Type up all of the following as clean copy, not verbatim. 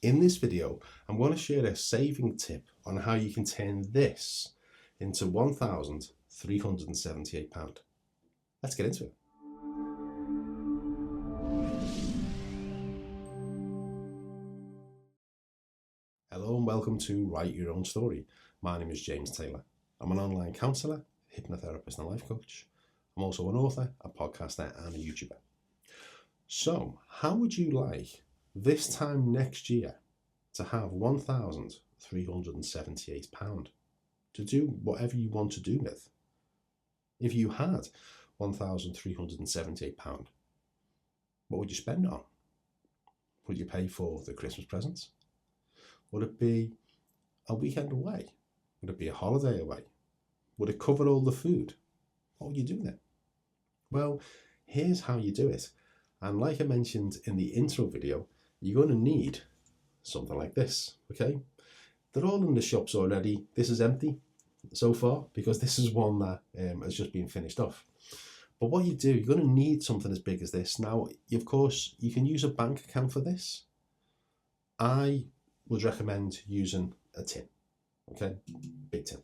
In this video, I'm going to share a saving tip on how you can turn this into £1,378. Let's get into it. Hello and welcome to Write Your Own Story. My name is James Taylor. I'm an online counsellor, hypnotherapist and life coach. I'm also an author, a podcaster and a YouTuber. So, how would you like this time next year to have £1,378 to do whatever you want to do with? If you had £1,378, what would you spend it on? Would you pay for the Christmas presents? Would it be a weekend away? Would it be a holiday away? Would it cover all the food? What would you do then? Well, here's how you do it. And like I mentioned in the intro video, you're going to need something like this, okay? They're all in the shops already. This is empty so far because this is one that has just been finished off. But what you do, you're going to need something as big as this. Now, of course, you can use a bank account for this. I would recommend using a tin, okay? Big tin.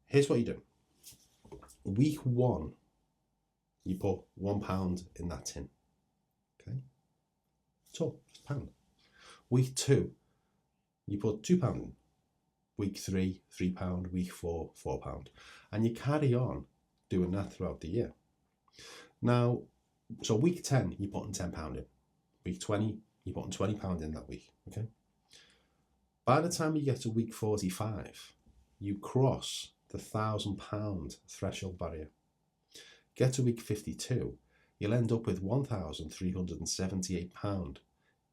Here's what you do. Week one, you put £1 in that tin, okay? So, it's £1. Week two, you put £2 in. Week three, £3. Week four, £4. And you carry on doing that throughout the year. Now, so week 10, you're putting £10 in. Week 20, you're putting £20 in that week, okay? By the time you get to week 45, you cross the £1,000 threshold barrier. Get to week 52, you'll end up with £1,378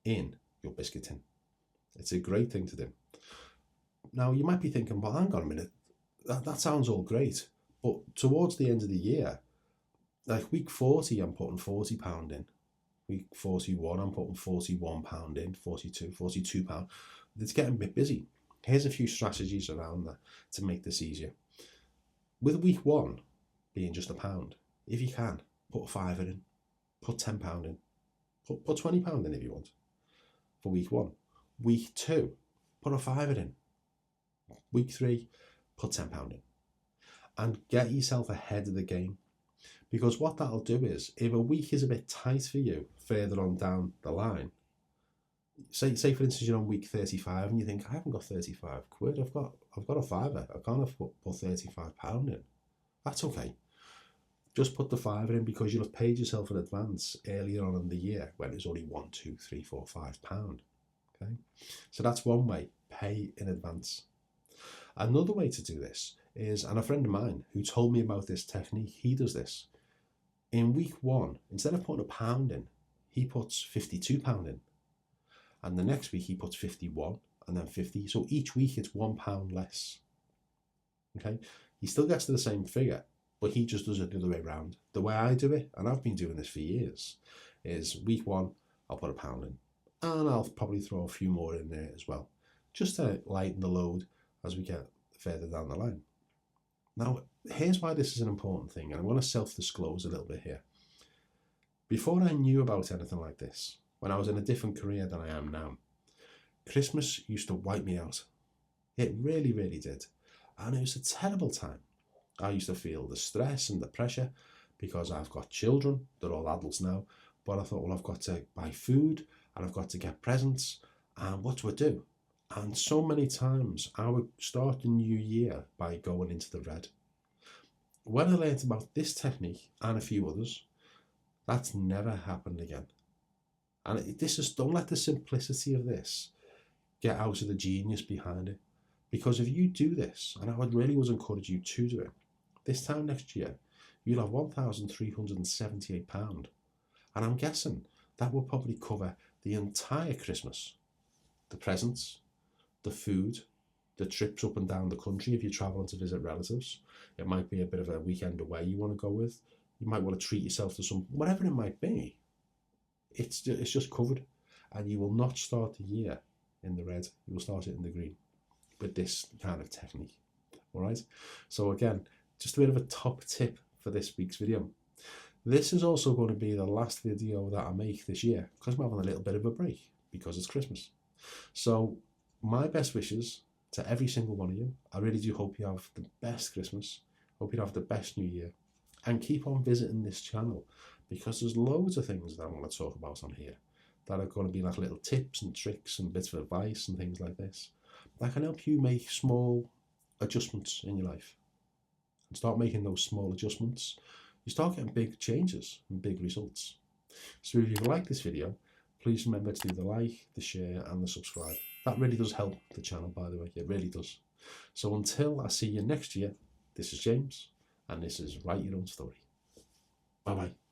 in your biscuit tin. It's a great thing to do. Now, you might be thinking, well, hang on a minute, that sounds all great, but towards the end of the year, like week 40, I'm putting £40 in. Week 41, I'm putting £41 in, £42. It's getting a bit busy. Here's a few strategies around that to make this easier. With week one being just £1, if you can, put a £5 in, put £10 in, put £20 in if you want for week one. Week two, put a £5 in. Week three, put £10 in. And get yourself ahead of the game. Because what that'll do is, if a week is a bit tight for you further on down the line, say for instance you're on week 35 and you think, I haven't got 35 quid, I've got a fiver, I can't have put £35 in. That's okay. Just put the fiver in because you'll have paid yourself in advance earlier on in the year when it's only £1, £2, £3, £4, £5. Okay, so that's one way, pay in advance. Another way to do this is, and a friend of mine who told me about this technique, he does this. In week one, instead of putting £1 in, he puts £52 in. And the next week he puts 51 and then 50. So each week it's £1 less. Okay, he still gets to the same figure, but he just does it the other way around. The way I do it, and I've been doing this for years, is week one, I'll put £1 in. And I'll probably throw a few more in there as well, just to lighten the load as we get further down the line. Now, here's why this is an important thing, and I want to self-disclose a little bit here. Before I knew about anything like this, when I was in a different career than I am now, Christmas used to wipe me out. It really, really did. And it was a terrible time. I used to feel the stress and the pressure because I've got children, they're all adults now, but I thought, well, I've got to buy food and I've got to get presents, and what do I do? And so many times I would start the new year by going into the red. When I learned about this technique and a few others, that's never happened again. And don't let the simplicity of this get out of the genius behind it. Because if you do this, and I would encourage you to do it, this time next year, you'll have £1,378. And I'm guessing that will probably cover the entire Christmas. The presents, the food, the trips up and down the country if you're traveling to visit relatives. It might be a bit of a weekend away you want to go with. You might want to treat yourself to whatever it might be. It's just covered, and you will not start the year in the red. You will start it in the green with this kind of technique. All right. So again, just a bit of a top tip for this week's video. This is also going to be the last video that I make this year because I'm having a little bit of a break because it's Christmas. So my best wishes to every single one of you. I really do hope you have the best Christmas. Hope you have the best New Year. And keep on visiting this channel because there's loads of things that I want to talk about on here that are going to be like little tips and tricks and bits of advice and things like this that can help you make small adjustments in your life. And start making those small adjustments, you start getting big changes and big results. So if you like this video, please remember to do the like, the share and the subscribe. That really does help the channel, by the way. It really does. So until I see you next year, this is James and this is Write Your Own Story. Bye bye.